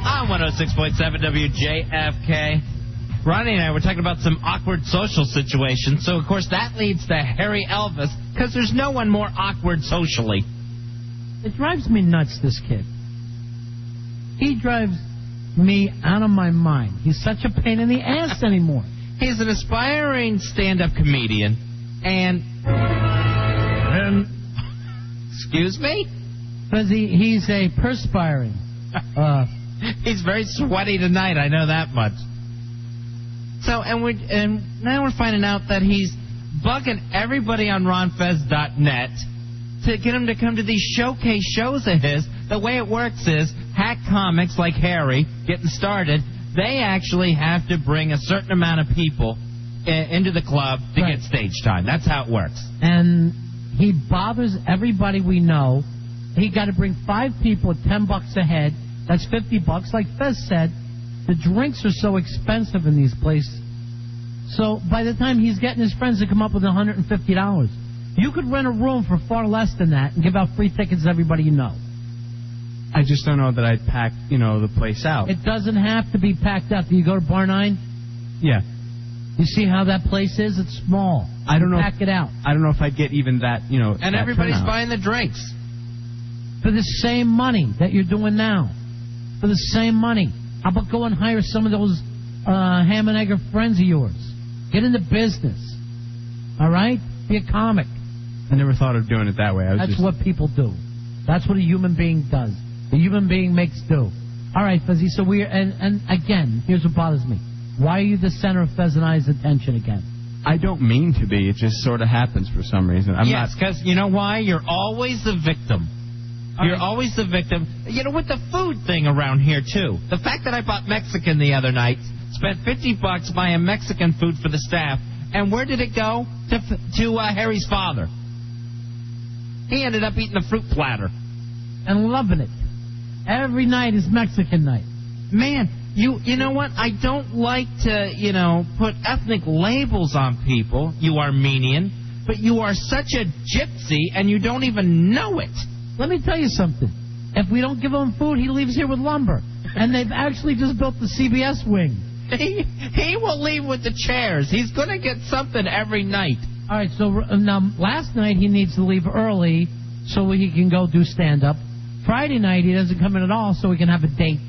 On 106.7 WJFK. Ronnie and I were talking about some awkward social situations, so of course that leads to Harry Elvis, because there's no one more awkward socially. It drives me nuts, this kid. He drives me out of my mind. He's such a pain in the ass anymore. He's an aspiring stand-up comedian, and excuse me? Because he's a perspiring. He's very sweaty tonight, I know that much. So, and now we're finding out that he's bugging everybody on ronfez.net to get him to come to these showcase shows of his. The way it works is, hack comics like Harry getting started, they actually have to bring a certain amount of people into the club to get stage time. That's how it works. And he bothers everybody we know. He got to bring 5 people at $10 a head. That's $50. Like Fez said, the drinks are so expensive in these places. So by the time he's getting his friends to come up with $150, you could rent a room for far less than that and give out free tickets to everybody you know. I just don't know that I'd pack, the place out. It doesn't have to be packed out. Do you go to Bar 9? Yeah. You see how that place is? It's small. I don't know. Pack it out. I don't know if I'd get even that, And everybody's buying the drinks. For the same money that you're doing now. For the same money. How about go and hire some of those ham and egger friends of yours? Get into business. All right? Be a comic. I never thought of doing it that way. That's what people do. That's what a human being does. A human being makes do. All right, Fezzy, so and again, here's what bothers me. Why are you the center of Fez and I's attention again? I don't mean to be. It just sort of happens for some reason. Yes, because you know why? You're always the victim. You're always the victim. With the food thing around here, too. The fact that I bought Mexican the other night, spent $50 buying Mexican food for the staff, and where did it go? To Harry's father. He ended up eating a fruit platter. And loving it. Every night is Mexican night. Man, you know what? I don't like to, put ethnic labels on people, you Armenian, but you are such a gypsy and you don't even know it. Let me tell you something. If we don't give him food, he leaves here with lumber. And they've actually just built the CBS wing. He will leave with the chairs. He's going to get something every night. All right, so now last night he needs to leave early so he can go do stand-up. Friday night he doesn't come in at all so we can have a date.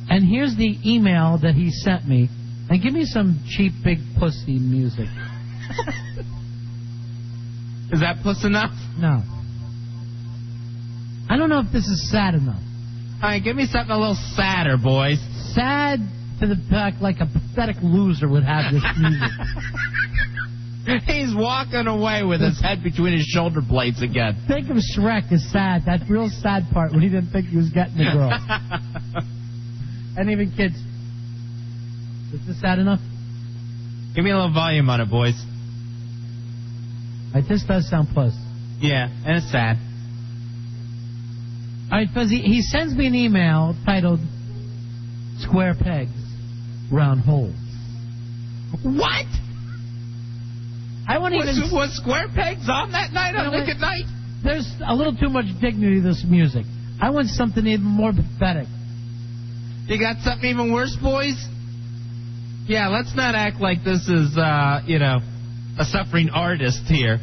And here's the email that he sent me. And give me some cheap big pussy music. Is that puss enough? No. I don't know if this is sad enough. All right, give me something a little sadder, boys. Sad to the back like a pathetic loser would have this music. He's walking away with his head between his shoulder blades again. Think of Shrek as sad. That real sad part when he didn't think he was getting the girl. And even kids. Is this sad enough? Give me a little volume on it, boys. All right, this does sound puss. Yeah, and it's sad. All right, Fuzzy, he sends me an email titled Square Pegs, Round Holes. What? Was Square Pegs on that night on Nick at Night? There's a little too much dignity to this music. I want something even more pathetic. You got something even worse, boys? Yeah, let's not act like this is, a suffering artist here.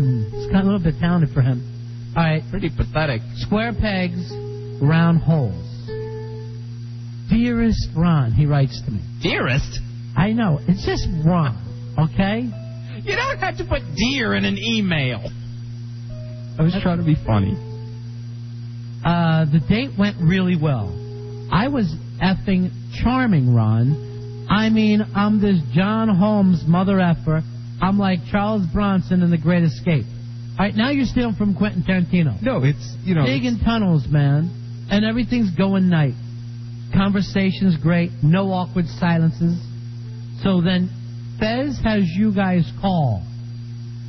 It's got a little bit talented for him. All right. Pretty pathetic. Square pegs, round holes. Dearest Ron, he writes to me. Dearest? I know. It's just Ron, okay? You don't have to put dear in an email. I was trying to be funny. The date went really well. I was effing charming, Ron. I mean, I'm this John Holmes mother effer. I'm like Charles Bronson in The Great Escape. All right, now you're stealing from Quentin Tarantino. No, it's, Digging tunnels, man. And everything's going night. Conversation's great. No awkward silences. So then Fez has you guys call.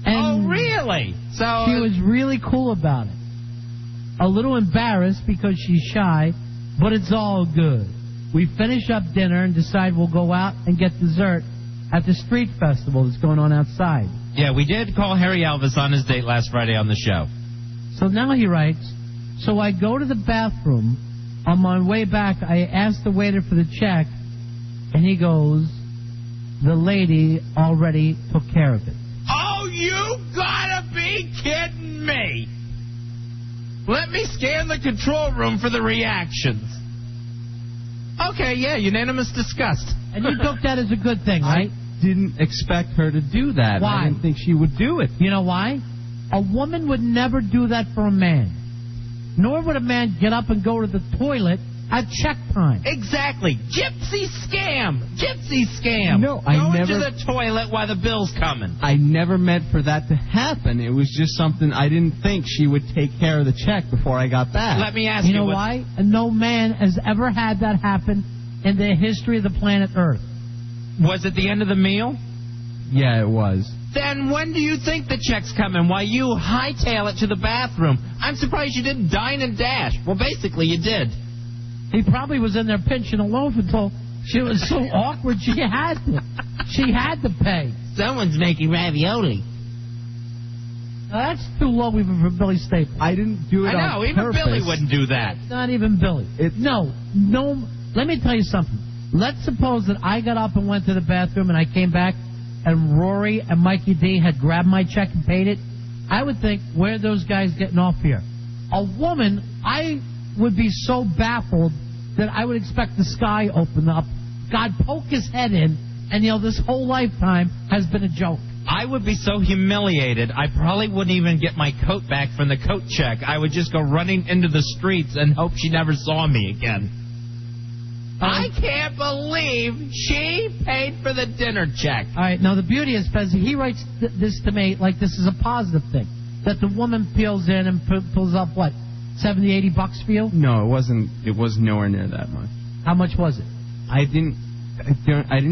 And really? So she was really cool about it. A little embarrassed because she's shy, but it's all good. We finish up dinner and decide we'll go out and get dessert at the street festival that's going on outside. Yeah, we did call Harry Elvis on his date last Friday on the show. So now he writes, so I go to the bathroom. On my way back, I asked the waiter for the check, and he goes, the lady already took care of it. Oh, you gotta be kidding me! Let me scan the control room for the reactions. Okay, yeah, unanimous disgust. And you took that as a good thing, right? I didn't expect her to do that. Why? I didn't think she would do it. You know why? A woman would never do that for a man. Nor would a man get up and go to the toilet at check time. Exactly. Gypsy scam. Gypsy scam. No, I Go never... into the toilet while the bill's coming. I never meant for that to happen. It was just something I didn't think she would take care of the check before I got back. Let me ask you know why? And no man has ever had that happen in the history of the planet Earth. Was it the end of the meal? Yeah, it was. Then when do you think the check's coming? While you hightail it to the bathroom. I'm surprised you didn't dine and dash. Well, basically, you did. He probably was in there pinching a loaf until she was so awkward she had to pay. Someone's making ravioli. Now, that's too low even for Billy Staples. I didn't do it I know, on even purpose. Billy wouldn't do that. Not even Billy. No. Let me tell you something. Let's suppose that I got up and went to the bathroom and I came back and Rory and Mikey D had grabbed my check and paid it. I would think, where are those guys getting off here? A woman, I would be so baffled that I would expect the sky open up, God poke his head in, and, this whole lifetime has been a joke. I would be so humiliated, I probably wouldn't even get my coat back from the coat check. I would just go running into the streets and hope she never saw me again. I can't believe she paid for the dinner check. All right, now the beauty is, Fez, he writes this to me like this is a positive thing, that the woman peels in and pulls up, what, $70, $80 for you? No, it wasn't. It was nowhere near that much. How much was it? I didn't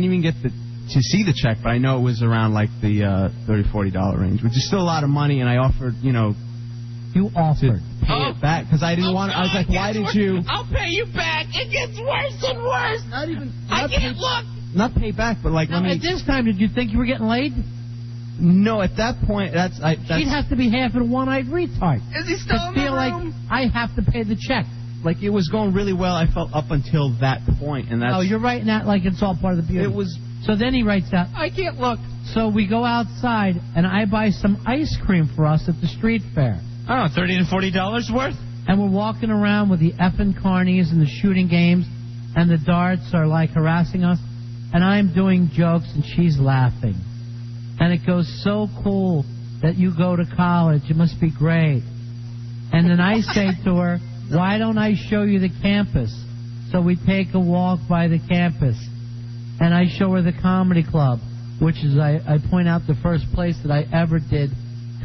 even get to see the check, but I know it was around like the $30-$40 range, which is still a lot of money. And I offered, You offered. to pay it back because I didn't want. I was like, why didn't you? I'll pay you back. It gets worse and worse. Not even. I can't look. Not pay back, but like. Now, at this time, did you think you were getting laid? No, at that point, that's. She'd have to be half of a one-eyed retard. Is he still in the feel room? like I have to pay the check. Like it was going really well. I felt up until that point, and that's. Oh, you're writing that like it's all part of the beauty. It was. So then he writes out, I can't look. so we go outside, and I buy some ice cream for us at the street fair. Oh, $30 to $40 worth? And we're walking around with the effing carnies and the shooting games, and the darts are like harassing us, and I'm doing jokes, and she's laughing. And it goes, so cool that you go to college. It must be great. And then I say to her, why don't I show you the campus? So we take a walk by the campus. And I show her the comedy club, which is, I point out, the first place that I ever did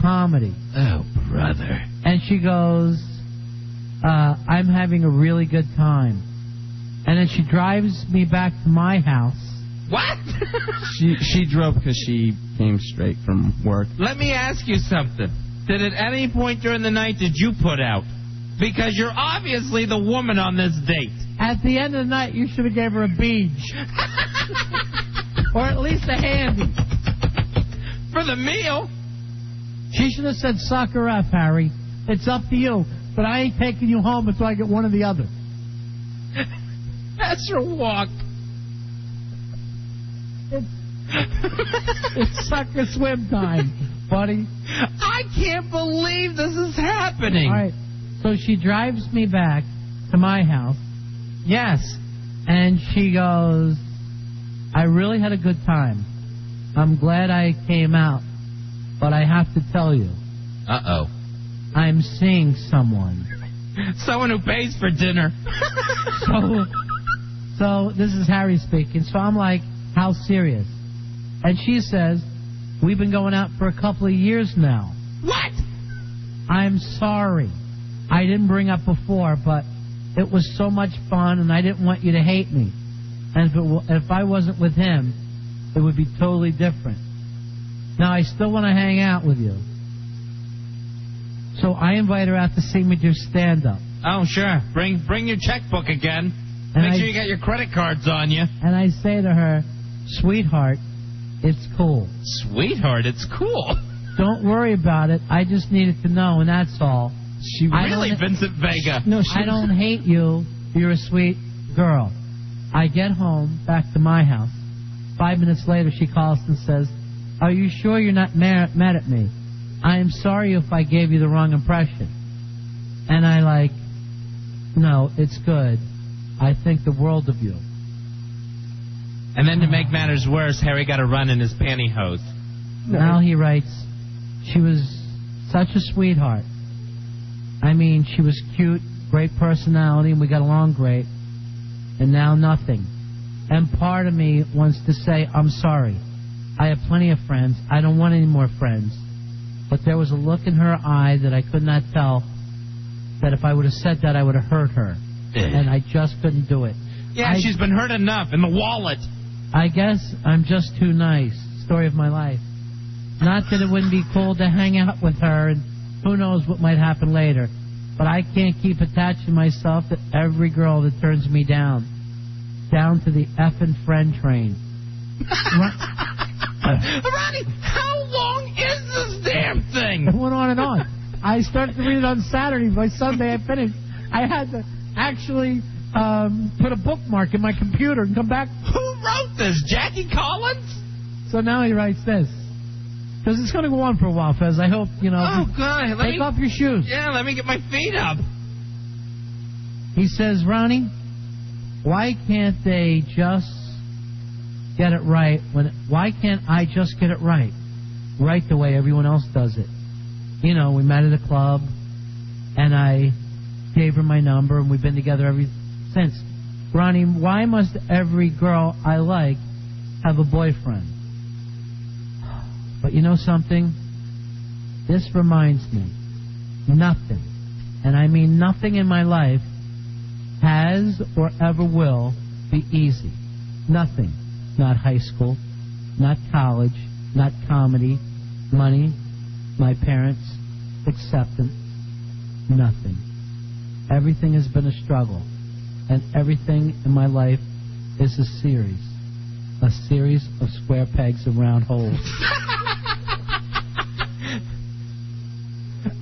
comedy. Oh, brother. And she goes, I'm having a really good time. And then she drives me back to my house. What? She drove because she came straight from work. Let me ask you something. Did at any point during the night did you put out? Because you're obviously the woman on this date. At the end of the night, you should have gave her a beach. Or at least a handy. For the meal? She should have said, suck her up, Harry. It's up to you. But I ain't taking you home until I get one or the other. That's your walk. It's suck or swim time, buddy. I can't believe this is happening. All right. So she drives me back to my house. Yes. And she goes, I really had a good time. I'm glad I came out. But I have to tell you. Uh-oh. I'm seeing someone. Someone who pays for dinner. So this is Harry speaking. So I'm like, how serious? And she says, we've been going out for a couple of years now. What? I'm sorry. I didn't bring up before, but it was so much fun, and I didn't want you to hate me. And if I wasn't with him, it would be totally different. Now, I still want to hang out with you. So I invite her out to see me do stand-up. Oh, sure. Bring your checkbook again. Make sure you got your credit cards on you. And I say to her, sweetheart, It's cool. Sweetheart, it's cool. Don't worry about it. I just needed to know, and that's all. She really, Vincent Vega. No, I don't hate you. You're a sweet girl. I get home, back to my house. 5 minutes later, she calls and says, are you sure you're not mad at me? I am sorry if I gave you the wrong impression. And I no, it's good. I think the world of you. And then to make matters worse, Harry got a run in his pantyhose. Now he writes, she was such a sweetheart. I mean, she was cute, great personality, and we got along great. And now nothing. And part of me wants to say, I'm sorry. I have plenty of friends. I don't want any more friends. But there was a look in her eye that I could not tell that if I would have said that, I would have hurt her. And I just couldn't do it. Yeah, she's been hurt enough in the wallet. I guess I'm just too nice. Story of my life. Not that it wouldn't be cool to hang out with her, and who knows what might happen later. But I can't keep attaching myself to every girl that turns me down to the effing friend train. Ronnie, how long is this damn thing? It went on and on. I started to read it on Saturday. By Sunday, I finished. I had to actually put a bookmark in my computer and come back. Who wrote this? Jackie Collins? So now he writes this. Because it's going to go on for a while, Fez. I hope, Oh, God. Take off your shoes. Yeah, let me get my feet up. He says, Ronnie, why can't they just get it right? Why can't I just get it right? Right the way everyone else does it. We met at a club, and I gave her my number, and we've been together ever since. Ronnie, why must every girl I like have a boyfriend? But you know something? This reminds me, nothing, and I mean nothing in my life, has or ever will be easy. Nothing. Not high school, not college, not comedy, money, my parents, acceptance, nothing. Everything has been a struggle, and everything in my life is a series of square pegs and round holes.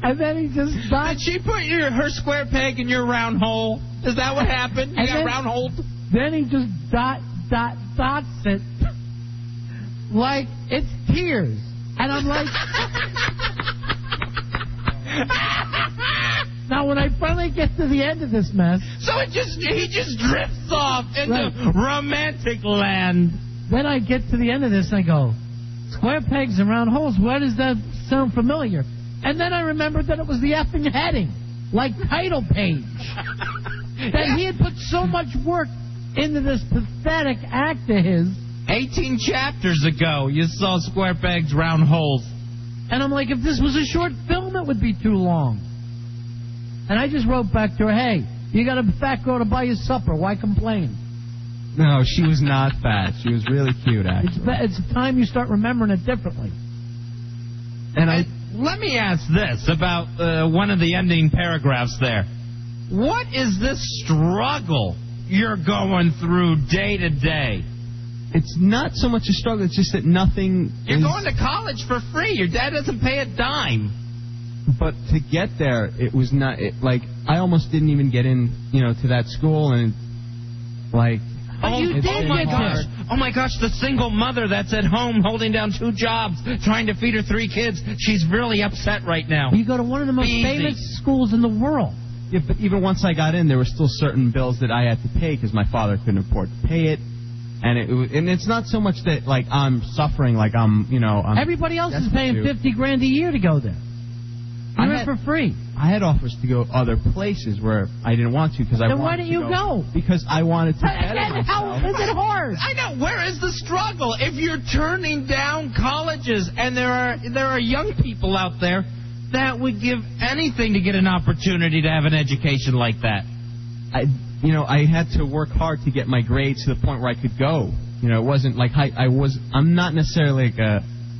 And then he just died. Did she put her square peg in your round hole? Is that what happened? You got round holed? Then he just dots it like it's tears. And I'm like... Now, when I finally get to the end of this mess... So he just drifts off into romantic land. Then I get to the end of this and I go, square pegs and round holes, why does that sound familiar? And then I remembered that it was the effing heading, like title page. That he had put so much work into this pathetic act of his. 18 chapters ago, you saw square pegs, round holes. And I'm like, if this was a short film, it would be too long. And I just wrote back to her, hey, you got a fat girl to buy you supper. Why complain? No, she was not fat. She was really cute, actually. It's time you start remembering it differently. And let me ask this about one of the ending paragraphs there. What is this struggle you're going through day to day? It's not so much a struggle. It's just that nothing. You're going to college for free. Your dad doesn't pay a dime. But to get there, it was not I almost didn't even get in, to that school, and Oh my gosh, the single mother that's at home holding down 2 jobs, trying to feed her 3 kids. She's really upset right now. You go to one of the most famous schools in the world. Yeah, but even once I got in, there were still certain bills that I had to pay because my father couldn't afford to pay it. And it's not so much that I'm suffering, I'm everybody else is paying $50,000 a year to go there. You went for free. I had offers to go other places where I didn't want to because I wanted to go. Then why didn't you go? Because I wanted to better myself. How is it hard? I know. Where is the struggle? If you're turning down colleges, and there are young people out there that would give anything to get an opportunity to have an education like that. I had to work hard to get my grades to the point where I could go. It wasn't like I'm not necessarily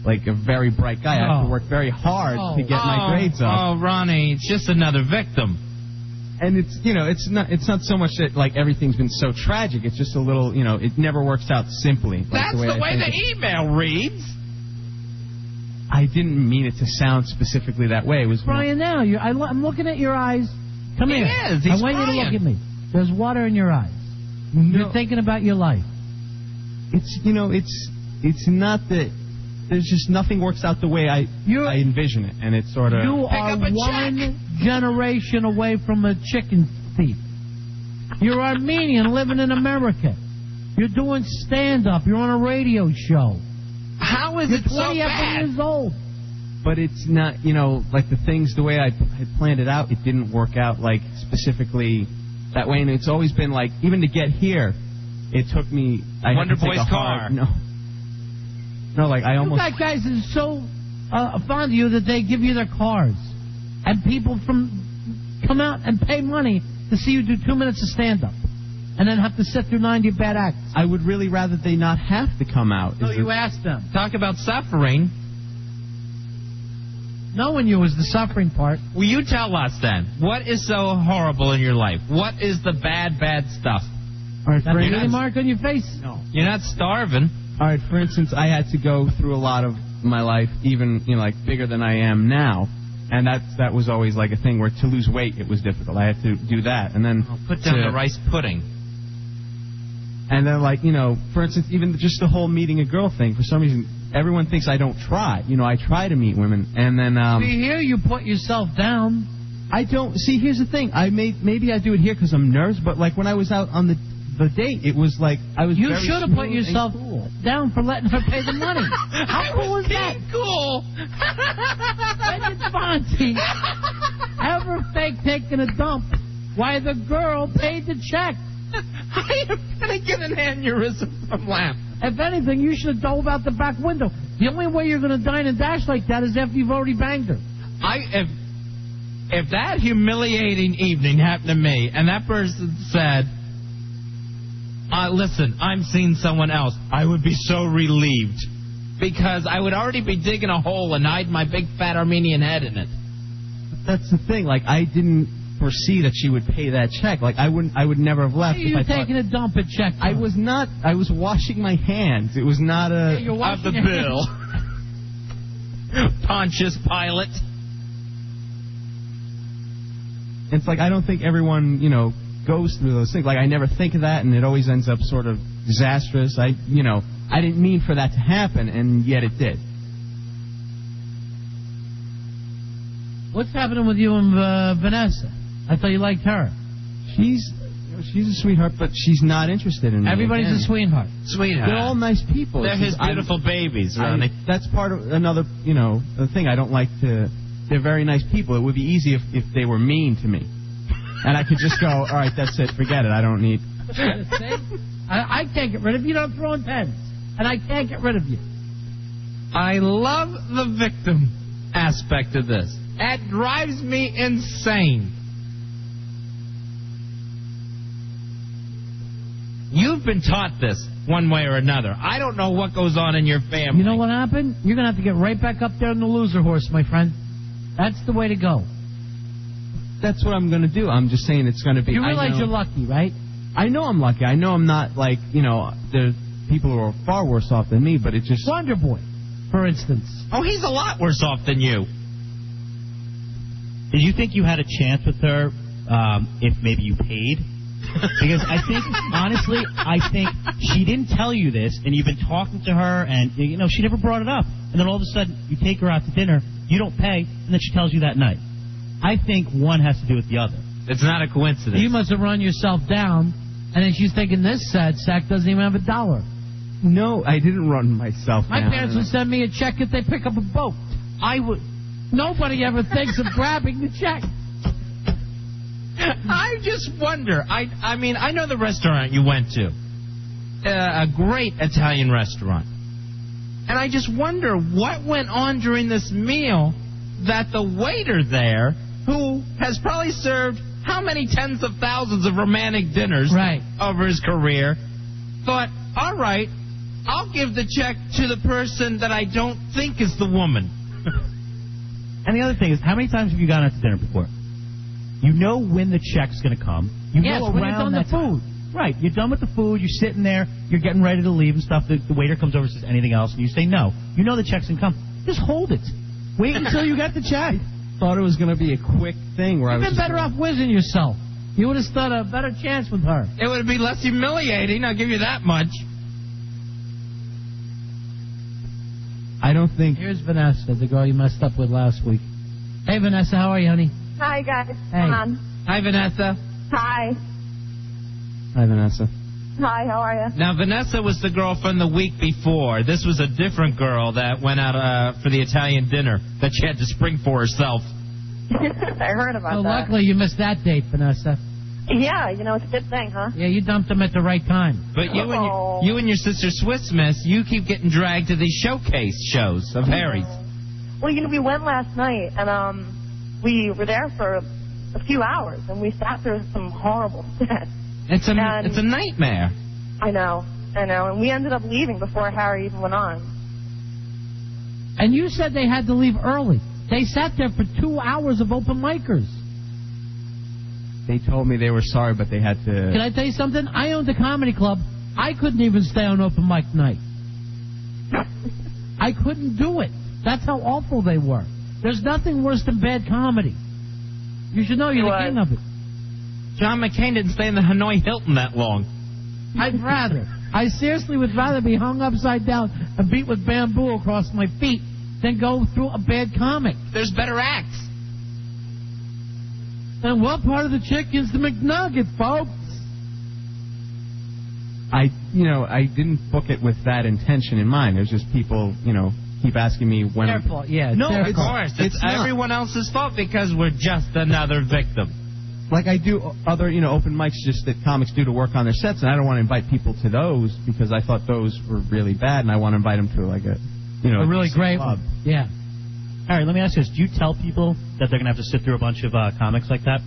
like a very bright guy. I have to work very hard to get my grades up. Oh, Ronnie, it's just another victim. And it's not so much that like everything's been so tragic. It's just a little, it never works out simply. That's the way the email reads. I didn't mean it to sound specifically that way. It was Brian. Now I'm looking at your eyes. Come here. He's I want you to look at me. There's water in your eyes. No. You're thinking about your life. It's not that. There's just nothing works out the way I envision it, and it's sort of. You are one generation away from a chicken thief. You're Armenian living in America. You're doing stand-up. You're on a radio show. How is You're it so 20 bad? years old. But it's not, like the things, the way I had planned it out, it didn't work out, like, specifically that way. And it's always been, like, even to get here, it took me... Wonder Boy's car. No, like, I almost... You got guys that are so fond of you that they give you their cars. And people come out and pay money to see you do 2 minutes of stand-up. And then have to sit through 90 bad acts. I would really rather they not have to come out. No, you asked them. Talk about suffering. Knowing you is the suffering part. Well, you tell us then. What is so horrible in your life? What is the bad stuff? All right, for any mark on your face? No. You're not starving. All right, for instance, I had to go through a lot of my life, even, like, bigger than I am now. And that was always, like, a thing where to lose weight, it was difficult. I had to do that. And then... Put down the rice pudding. And then, like, for instance, even just the whole meeting a girl thing, for some reason, everyone thinks I don't try. I try to meet women, and then... See, here you put yourself down. I don't... See, here's the thing. Maybe I do it here because I'm nervous, but, like, when I was out on the date, it was like I was You very should have put yourself down for letting her pay the money. How cool is that? Cool. When did Fonzie ever fake taking a dump while the girl paid the check? I am going to get an aneurysm from laugh. If anything, you should have dove out the back window. The only way you're going to dine and dash like that is after you've already banged her. If that humiliating evening happened to me and that person said, listen, I'm seeing someone else, I would be so relieved. Because I would already be digging a hole and hide my big fat Armenian head in it. That's the thing. Like, I didn't foresee that she would pay that check. Like, I would never have left. You're taking a dump at check. I was not. I was washing my hands. It was not a... You're of the bill. Pontius Pilate. It's like, I don't think everyone, goes through those things. Like, I never think of that, and it always ends up sort of disastrous. I didn't mean for that to happen, and yet it did. What's happening with you and Vanessa? I thought you liked her. She's a sweetheart, but she's not interested in me. Everybody's again. a sweetheart. They're all nice people. They're his beautiful babies, Ronnie. That's part of another, the thing. I don't like to... They're very nice people. It would be easy if they were mean to me. And I could just go, all right, that's it, forget it, I don't need... I can't get rid of you. Don't throw in pens. And I can't get rid of you. I love the victim aspect of this. That drives me insane. You've been taught this one way or another. I don't know what goes on in your family. You know what happened? You're going to have to get right back up there on the loser horse, my friend. That's the way to go. That's what I'm going to do. I'm just saying it's going to be... You realize you're lucky, right? I know I'm lucky. I know I'm not like, there's people who are far worse off than me, but it's just... Wonder Boy, for instance. Oh, he's a lot worse off than you. Did you think you had a chance with her if maybe you paid? Because honestly, I think she didn't tell you this, and you've been talking to her, and, she never brought it up. And then all of a sudden, you take her out to dinner, you don't pay, and then she tells you that night. I think one has to do with the other. It's not a coincidence. You must have run yourself down, and then she's thinking this sad sack doesn't even have $1. No, I didn't run myself down. My parents would send me a check if they pick up a boat. Nobody ever thinks of grabbing the check. I just wonder. I mean, I know the restaurant you went to. A great Italian restaurant. And I just wonder what went on during this meal that the waiter there, who has probably served how many tens of thousands of romantic dinners over his career, thought, all right, I'll give the check to the person that I don't think is the woman. And the other thing is, how many times have you gone out to dinner before? You know when the check's going to come. You Yes, know when around you're done that the time. food. Right, you're done with the food, you're sitting there, you're getting ready to leave and stuff. The waiter comes over and says anything else, and you say no. You know the check's going to come. Just hold it. Wait until you got the check. Thought it was going to be a quick thing where You've I was been better off whizzing yourself. You would have stood a better chance with her. It would be less humiliating, I'll give you that much. I don't think. Here's Vanessa, the girl you messed up with last week. Hey, Vanessa, how are you, honey? Hi, guys. Hey. Come on. Hi, Vanessa. Hi. Hi, Vanessa. Hi, how are you? Now, Vanessa was the girl from the week before. This was a different girl that went out for the Italian dinner that she had to spring for herself. I heard about Well, that. luckily you missed that date, Vanessa. Yeah, you know, it's a good thing, huh? Yeah, you dumped him at the right time. But you and your sister Swiss Miss, you keep getting dragged to these showcase shows of Harry's. Well, you know, we went last night, and we were there for a few hours, and we sat through some horrible sets. It's a nightmare. I know, and we ended up leaving before Harry even went on. And you said they had to leave early. They sat there for 2 hours of open micers. They told me they were sorry, but they had to. Can I tell you something? I owned a comedy club. I couldn't even stay on open mic night. I couldn't do it. That's how awful they were. There's nothing worse than bad comedy. You should know you're the king of it. John McCain didn't stay in the Hanoi Hilton that long. I'd rather. I seriously would rather be hung upside down and beat with bamboo across my feet than go through a bad comic. There's better acts. And what part of the chicken's the McNugget, folks? I didn't book it with that intention in mind. It was just people, keep asking me when. Their fault, yeah. No, their of fault. course. It's everyone else's fault because we're just another victim. Like I do other, open mics just that comics do to work on their sets, and I don't want to invite people to those because I thought those were really bad, and I want to invite them to like a really great club. one. Yeah. All right, let me ask you this. Do you tell people that they're going to have to sit through a bunch of comics like that?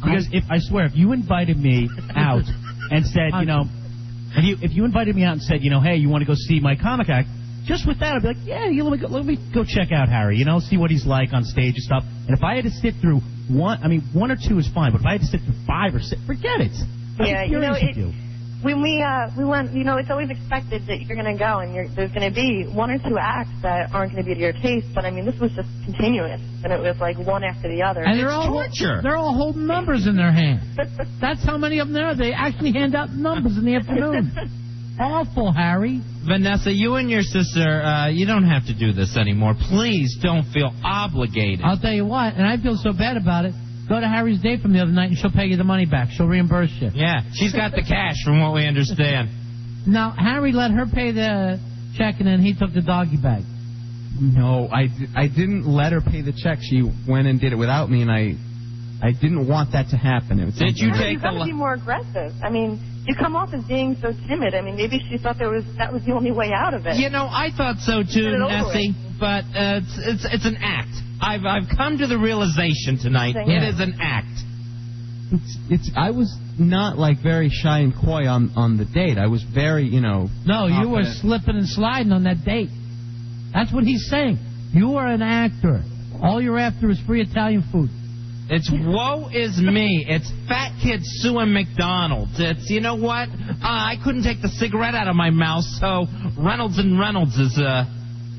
Because I swear, if you invited me out and said, if you invited me out and said, hey, you want to go see my comic act, just with that, I'd be like, yeah, let me go check out Harry, see what he's like on stage and stuff. And if I had to sit through one or two is fine, but if I had to sit through 5 or 6, forget it. Yeah, when we went, it's always expected that you're going to go and there's going to be 1 or 2 acts that aren't going to be to your taste, but I mean, this was just continuous, and it was like one after the other. And It's torture. They're all holding numbers in their hand. That's how many of them there are. They actually hand out numbers in the afternoon. Awful, Harry. Vanessa, you and your sister, you don't have to do this anymore. Please don't feel obligated. I'll tell you what, and I feel so bad about it. Go to Harry's date from the other night, and she'll pay you the money back. She'll reimburse you. Yeah, she's got the cash from what we understand. Now, Harry let her pay the check, and then he took the doggy bag. No, I didn't let her pay the check. She went and did it without me, and I didn't want that to happen. Did you take You've got to be more aggressive. I mean, you come off as being so timid. I mean, maybe she thought that was the only way out of it. I thought so too, Nessie. But it's an act. I've come to the realization tonight. Yeah. It is an act. I was not like very shy and coy on the date. I was very, No, you were confident. slipping and sliding on that date. That's what he's saying. You are an actor. All you're after is free Italian food. It's woe is me. It's fat kids suing McDonald's. It's, you know what? I couldn't take the cigarette out of my mouth, so Reynolds and Reynolds is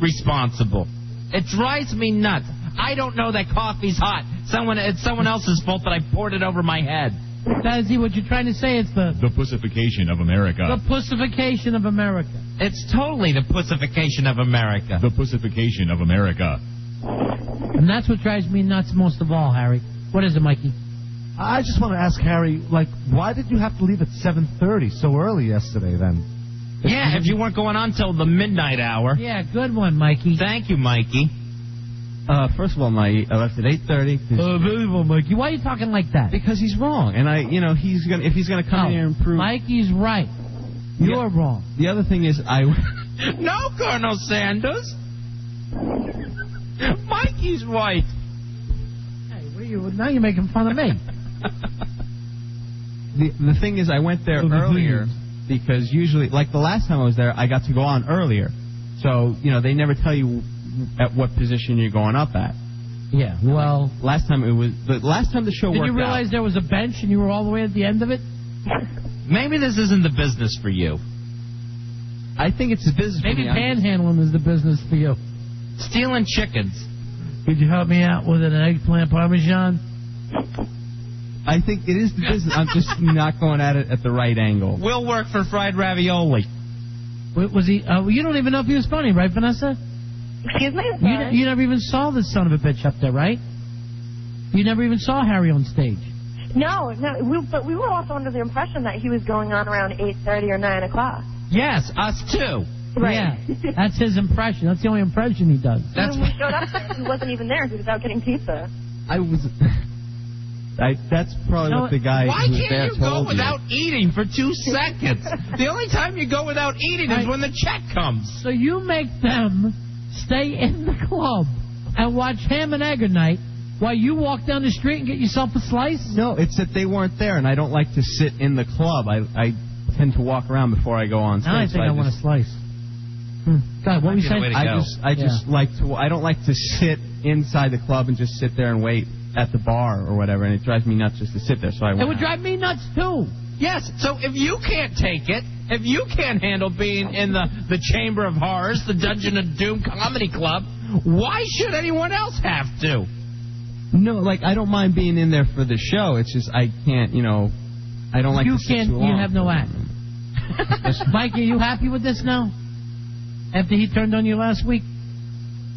responsible. It drives me nuts. I don't know that coffee's hot. It's someone else's fault that I poured it over my head. That is what you're trying to say. It's the pussification of America. The pussification of America. It's totally the pussification of America. The pussification of America. And that's what drives me nuts most of all, Harry. What is it, Mikey? I just want to ask Harry, why did you have to leave at 7:30 so early yesterday then? Yeah, if you weren't going on till the midnight hour. Yeah, good one, Mikey. Thank you, Mikey. First of all, I left at 8:30. Very well, Mikey. Why are you talking like that? Because he's wrong, and if he's gonna come in here and prove. Mikey's right. You're wrong. The other thing is No, Colonel Sanders. Mikey's right. Hey, what are you? Now you're making fun of me. The thing is, I went there earlier because usually, like the last time I was there, I got to go on earlier. So they never tell you at what position you're going up at. Yeah, well... Last time the show worked out. Did you realize there was a bench and you were all the way at the end of it? Maybe this isn't the business for you. I think it's the business Maybe for me. panhandling is the business for you. Stealing chickens. Could you help me out with an eggplant parmesan? I think it is the business. I'm just not going at it at the right angle. We'll work for fried ravioli. Was he? You don't even know if he was funny, right, Vanessa? Excuse me? You never even saw this son of a bitch up there, right? You never even saw Harry on stage. No, but we were also under the impression that he was going on around 8:30 or 9 o'clock. Yes, us too. Right. Yeah, that's his impression. That's the only impression he does. When we showed up there, he wasn't even there. He was out getting pizza. That's probably what the guy Why who was can't there you go told without eating for 2 seconds? The only time you go without eating is when the check comes. So you make them stay in the club and watch Ham and Egg night while you walk down the street and get yourself a slice? No, it's that they weren't there, and I don't like to sit in the club. I tend to walk around before I go on stage. Now I think I want a slice. God, what were you saying? I just like to. I don't like to sit inside the club and just sit there and wait at the bar or whatever, and it drives me nuts just to sit there. So I. It would drive me nuts too. Yes. So if you can't take it, if you can't handle being in the Chamber of Horrors, the Dungeon of Doom Comedy Club, why should anyone else have to? No, like I don't mind being in there for the show. It's just I can't. I don't like to sit too long. You have no act. Mike, are you happy with this now? After he turned on you last week?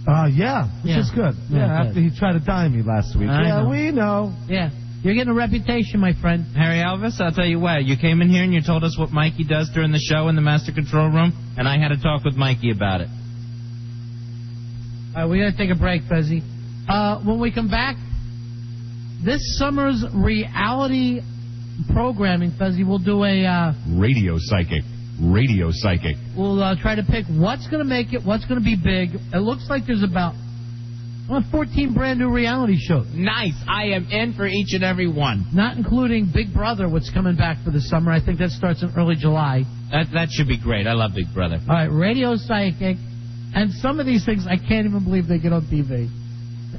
Yeah, which is good. Yeah, after he tried to dime me last week. I know. We know. Yeah, you're getting a reputation, my friend. Harry Elvis, I'll tell you what. You came in here and you told us what Mikey does during the show in the master control room, and I had to talk with Mikey about it. All right, we got to take a break, Fezzy. When we come back, this summer's reality programming, Fezzy, we'll do a... Radio Psychic. We'll try to pick what's going to make it, what's going to be big. It looks like there's about 14 brand new reality shows. Nice. I am in for each and every one. Not including Big Brother, what's coming back for the summer. I think that starts in early July. That should be great. I love Big Brother. All right, Radio Psychic. And some of these things, I can't even believe they get on TV.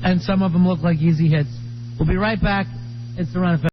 And some of them look like easy hits. We'll be right back. It's the Ron and Fez.